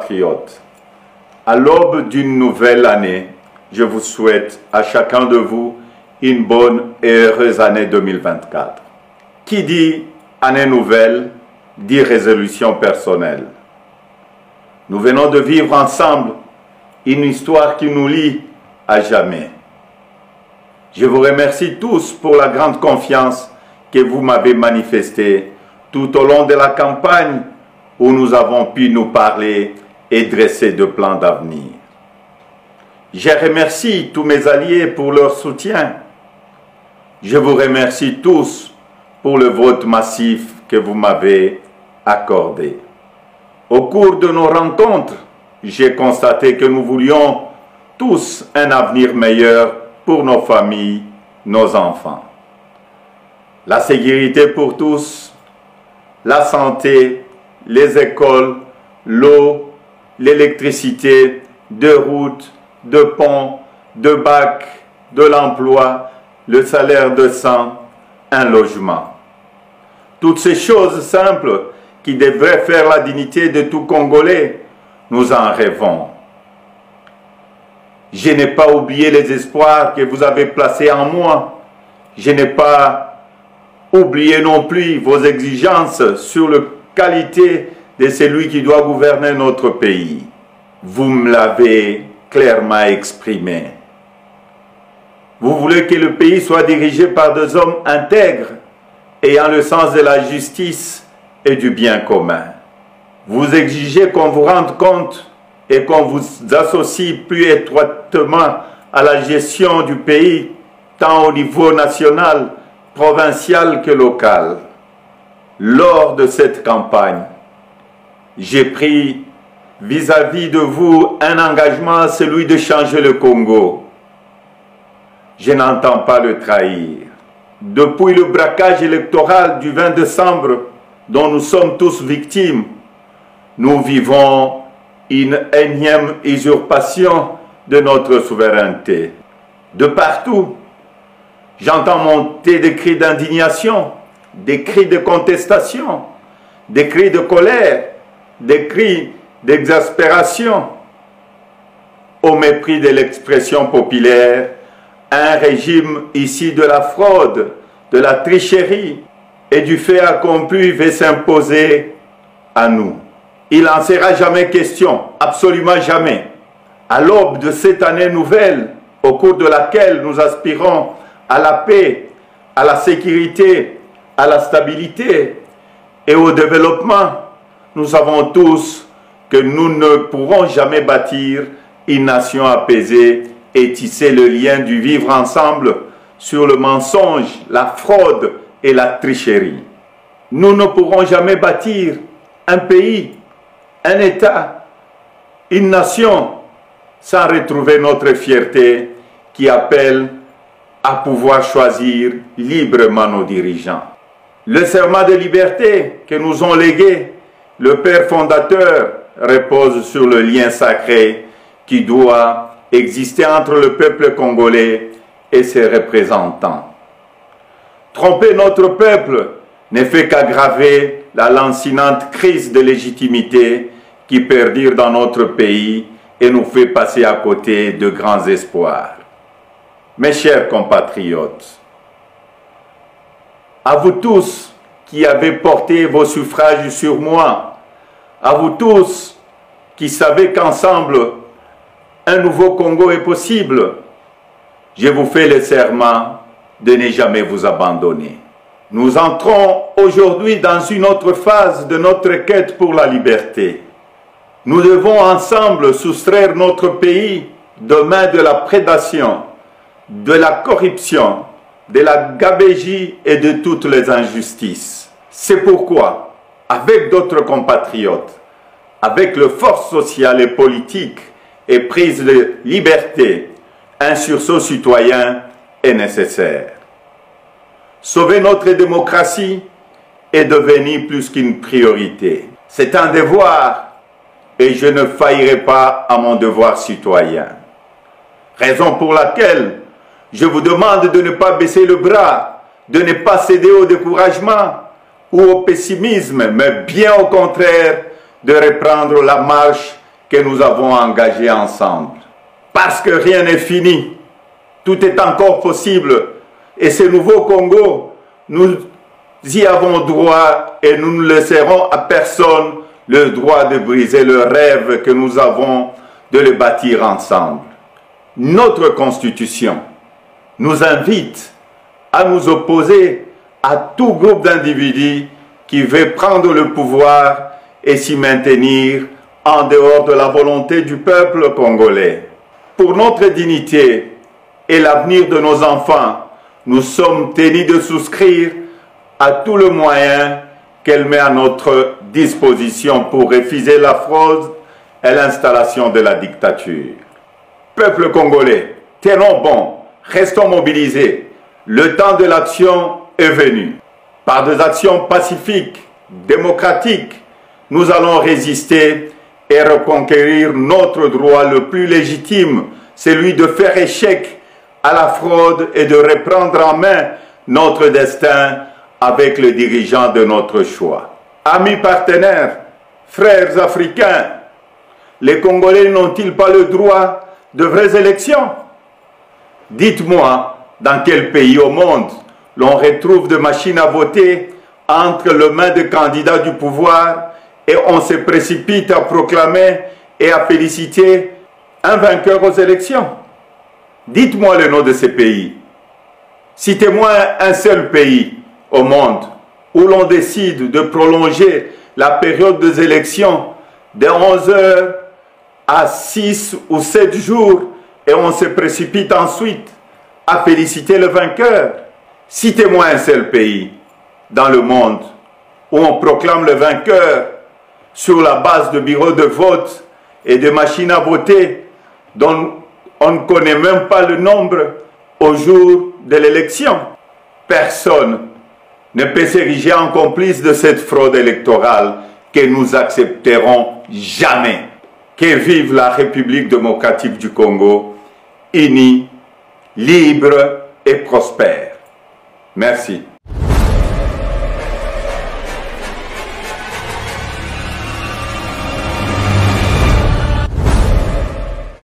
compatriotes, à l'aube d'une nouvelle année, je vous souhaite à chacun de vous une bonne et heureuse année 2024. Qui dit année nouvelle, dit résolution personnelle. Nous venons de vivre ensemble une histoire qui nous lie à jamais. Je vous remercie tous pour la grande confiance que vous m'avez manifestée tout au long de la campagne où nous avons pu nous parler et dresser de plans d'avenir. Je remercie tous mes alliés pour leur soutien. Je vous remercie tous pour le vote massif que vous m'avez accordé. Au cours de nos rencontres, j'ai constaté que nous voulions tous un avenir meilleur pour nos familles, nos enfants. La sécurité pour tous, la santé, les écoles, l'eau, l'électricité, de routes, de ponts, de bacs, de l'emploi, le salaire décent, un logement. Toutes ces choses simples qui devraient faire la dignité de tout Congolais, nous en rêvons. Je n'ai pas oublié les espoirs que vous avez placés en moi. Je n'ai pas oublié non plus vos exigences sur la qualité de celui qui doit gouverner notre pays. Vous me l'avez clairement exprimé. Vous voulez que le pays soit dirigé par des hommes intègres, ayant le sens de la justice et du bien commun. Vous exigez qu'on vous rende compte et qu'on vous associe plus étroitement à la gestion du pays, tant au niveau national, provincial que local. Lors de cette campagne, j'ai pris vis-à-vis de vous un engagement, celui de changer le Congo. Je n'entends pas le trahir. Depuis le braquage électoral du 20 décembre, dont nous sommes tous victimes, nous vivons une énième usurpation de notre souveraineté. De partout, j'entends monter des cris d'indignation, des cris de contestation, des cris de colère, des cris d'exaspération. Au mépris de l'expression populaire, un régime ici de la fraude, de la tricherie et du fait accompli veut s'imposer à nous. Il n'en sera jamais question, absolument jamais. À l'aube de cette année nouvelle, au cours de laquelle nous aspirons à la paix, à la sécurité, à la stabilité et au développement, nous savons tous que nous ne pourrons jamais bâtir une nation apaisée et tisser le lien du vivre ensemble sur le mensonge, la fraude et la tricherie. Nous ne pourrons jamais bâtir un pays, un État, une nation sans retrouver notre fierté qui appelle à pouvoir choisir librement nos dirigeants. Le serment de liberté que nous ont légué le Père fondateur repose sur le lien sacré qui doit exister entre le peuple congolais et ses représentants. Tromper notre peuple ne fait qu'aggraver la lancinante crise de légitimité qui perdure dans notre pays et nous fait passer à côté de grands espoirs. Mes chers compatriotes, à vous tous qui avez porté vos suffrages sur moi, à vous tous qui savez qu'ensemble, un nouveau Congo est possible, je vous fais le serment de ne jamais vous abandonner. Nous entrons aujourd'hui dans une autre phase de notre quête pour la liberté. Nous devons ensemble soustraire notre pays demain de la prédation, de la corruption, de la gabegie et de toutes les injustices. C'est pourquoi, avec d'autres compatriotes, avec les forces sociales et politiques et prise de liberté, un sursaut citoyen est nécessaire. Sauver notre démocratie est devenu plus qu'une priorité. C'est un devoir et je ne faillirai pas à mon devoir citoyen. Raison pour laquelle je vous demande de ne pas baisser le bras, de ne pas céder au découragement ou au pessimisme, mais bien au contraire, de reprendre la marche que nous avons engagés ensemble. Parce que rien n'est fini, tout est encore possible. Et ce nouveau Congo, nous y avons droit et nous ne laisserons à personne le droit de briser le rêve que nous avons de le bâtir ensemble. Notre Constitution nous invite à nous opposer à tout groupe d'individus qui veut prendre le pouvoir et s'y maintenir en dehors de la volonté du peuple congolais. Pour notre dignité et l'avenir de nos enfants, nous sommes tenus de souscrire à tout le moyen qu'elle met à notre disposition pour refuser la fraude et l'installation de la dictature. Peuple congolais, tenons bon, restons mobilisés. Le temps de l'action est venu. Par des actions pacifiques, démocratiques, nous allons résister et reconquérir notre droit le plus légitime, celui de faire échec à la fraude et de reprendre en main notre destin avec le dirigeant de notre choix. Amis partenaires, frères africains, les Congolais n'ont-ils pas le droit de vraies élections? Dites-moi, dans quel pays au monde l'on retrouve des machines à voter entre les mains de candidats du pouvoir et on se précipite à proclamer et à féliciter un vainqueur aux élections? Dites-moi le nom de ces pays. Citez-moi un seul pays au monde où l'on décide de prolonger la période des élections de 11 heures à 6 ou 7 jours et on se précipite ensuite à féliciter le vainqueur. Citez-moi un seul pays dans le monde où on proclame le vainqueur sur la base de bureaux de vote et de machines à voter dont on ne connaît même pas le nombre au jour de l'élection. Personne ne peut s'ériger en complice de cette fraude électorale que nous accepterons jamais. Que vive la République démocratique du Congo, unie, libre et prospère. Merci.